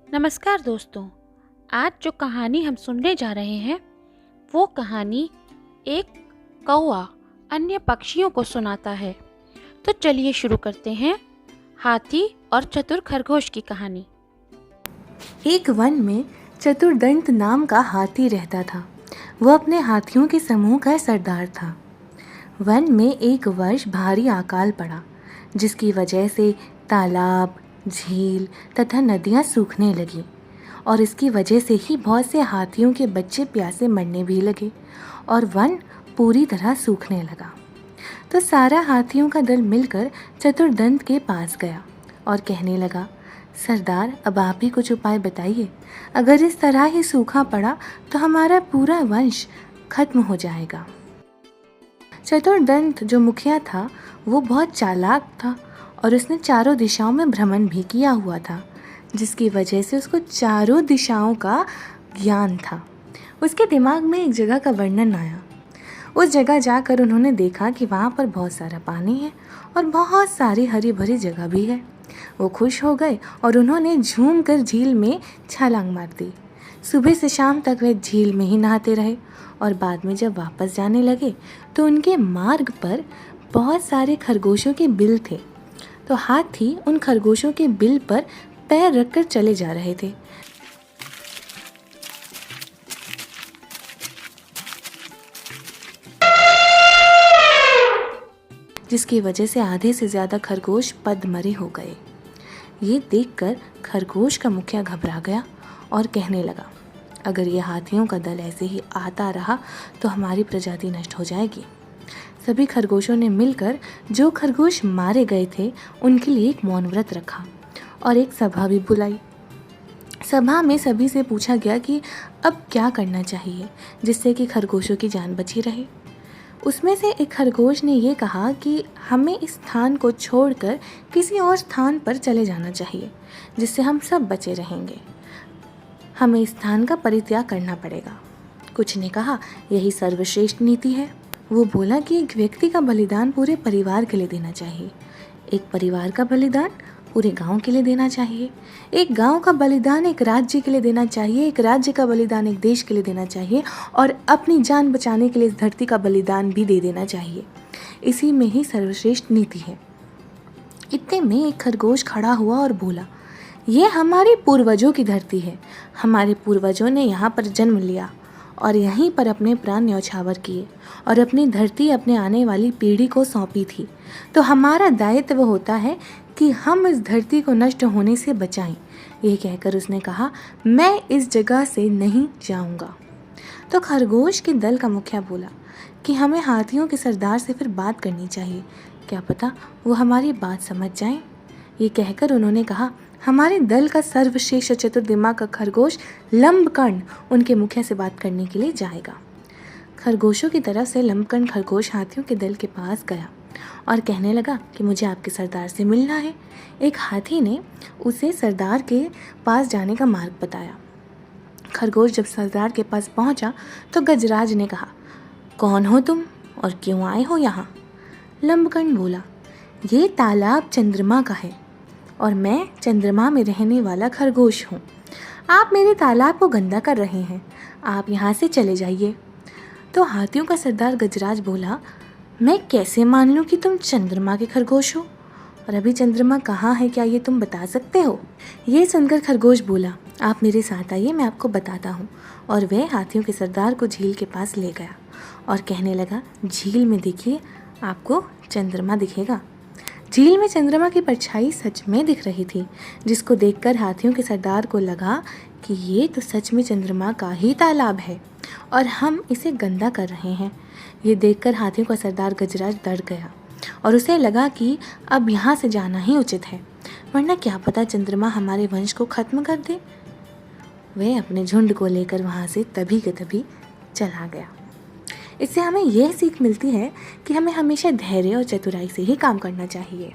नमस्कार दोस्तों। आज जो कहानी हम सुनने जा रहे हैं वो कहानी एक कौवा अन्य पक्षियों को सुनाता है। तो चलिए शुरू करते हैं हाथी और चतुर खरगोश की कहानी। एक वन में चतुर्दंत नाम का हाथी रहता था। वह अपने हाथियों के समूह का सरदार था। वन में एक वर्ष भारी अकाल पड़ा, जिसकी वजह से तालाब, झील तथा नदियां सूखने लगी और इसकी वजह से ही बहुत से हाथियों के बच्चे प्यासे मरने भी लगे और वन पूरी तरह सूखने लगा। तो सारा हाथियों का दल मिलकर चतुर्दंत के पास गया और कहने लगा, सरदार, अब आप ही कुछ उपाय बताइए। अगर इस तरह ही सूखा पड़ा तो हमारा पूरा वंश खत्म हो जाएगा। चतुर्दंत जो मुखिया था वो बहुत चालाक था और उसने चारों दिशाओं में भ्रमण भी किया हुआ था, जिसकी वजह से उसको चारों दिशाओं का ज्ञान था। उसके दिमाग में एक जगह का वर्णन आया। उस जगह जाकर उन्होंने देखा कि वहाँ पर बहुत सारा पानी है और बहुत सारी हरी भरी जगह भी है। वो खुश हो गए और उन्होंने झूम कर झील में छलांग मार दी। सुबह से शाम तक वे झील में ही नहाते रहे और बाद में जब वापस जाने लगे तो उनके मार्ग पर बहुत सारे खरगोशों के बिल थे। तो हाथी उन खरगोशों के बिल पर पैर रखकर चले जा रहे थे। जिसकी वजह से आधे से ज़्यादा खरगोश पदमरे हो गए। ये देखकर खरगोश का मुखिया घबरा गया और कहने लगा, अगर ये हाथियों का दल ऐसे ही आता रहा तो हमारी प्रजाति नष्ट हो जाएगी। सभी खरगोशों ने मिलकर जो खरगोश मारे गए थे उनके लिए एक मौन व्रत रखा और एक सभा भी बुलाई। सभा में सभी से पूछा गया कि अब क्या करना चाहिए जिससे कि खरगोशों की जान बची रहे। उसमें से एक खरगोश ने ये कहा कि हमें इस स्थान को छोड़कर किसी और स्थान पर चले जाना चाहिए जिससे हम सब बचे रहेंगे। हमें इस स्थान का परित्याग करना पड़ेगा। कुछ ने कहा यही सर्वश्रेष्ठ नीति है। वो बोला कि एक व्यक्ति का बलिदान पूरे परिवार के लिए देना चाहिए, एक परिवार का बलिदान पूरे गांव के लिए देना चाहिए, एक गांव का बलिदान एक राज्य के लिए देना चाहिए, एक राज्य का बलिदान एक देश के लिए देना चाहिए और अपनी जान बचाने के लिए इस धरती का बलिदान भी दे देना चाहिए। इसी में ही सर्वश्रेष्ठ नीति है। इतने में एक खरगोश खड़ा हुआ और बोला, ये हमारे पूर्वजों की धरती है। हमारे पूर्वजों ने यहाँ पर जन्म लिया और यहीं पर अपने प्राण न्यौछावर किए और अपनी धरती अपने आने वाली पीढ़ी को सौंपी थी। तो हमारा दायित्व होता है कि हम इस धरती को नष्ट होने से बचाएं। ये कहकर उसने कहा, मैं इस जगह से नहीं जाऊंगा। तो खरगोश के दल का मुखिया बोला कि हमें हाथियों के सरदार से फिर बात करनी चाहिए, क्या पता वो हमारी बात समझ जाएं। ये कहकर उन्होंने कहा, हमारे दल का सर्वश्रेष्ठ चतुर दिमाग का खरगोश लंबकर्ण उनके मुखिया से बात करने के लिए जाएगा। खरगोशों की तरफ से लंबकर्ण खरगोश हाथियों के दल के पास गया और कहने लगा कि मुझे आपके सरदार से मिलना है। एक हाथी ने उसे सरदार के पास जाने का मार्ग बताया। खरगोश जब सरदार के पास पहुंचा तो गजराज ने कहा, कौन हो तुम और क्यों आए हो यहाँ? लंबकर्ण बोला, ये तालाब चंद्रमा का है और मैं चंद्रमा में रहने वाला खरगोश हूँ। आप मेरे तालाब को गंदा कर रहे हैं, आप यहाँ से चले जाइए। तो हाथियों का सरदार गजराज बोला, मैं कैसे मान लूँ कि तुम चंद्रमा के खरगोश हो और अभी चंद्रमा कहाँ है, क्या ये तुम बता सकते हो? ये सुनकर खरगोश बोला, आप मेरे साथ आइए, मैं आपको बताता हूँ। और वह हाथियों के सरदार को झील के पास ले गया और कहने लगा, झील में देखिए, आपको चंद्रमा दिखेगा। झील में चंद्रमा की परछाई सच में दिख रही थी, जिसको देखकर हाथियों के सरदार को लगा कि ये तो सच में चंद्रमा का ही तालाब है और हम इसे गंदा कर रहे हैं। ये देखकर हाथियों का सरदार गजराज डर गया और उसे लगा कि अब यहाँ से जाना ही उचित है, वरना क्या पता चंद्रमा हमारे वंश को खत्म कर दे। वह अपने झुंड को लेकर वहाँ से तभी के तभी चला गया। इससे हमें यह सीख मिलती है कि हमें हमेशा धैर्य और चतुराई से ही काम करना चाहिए।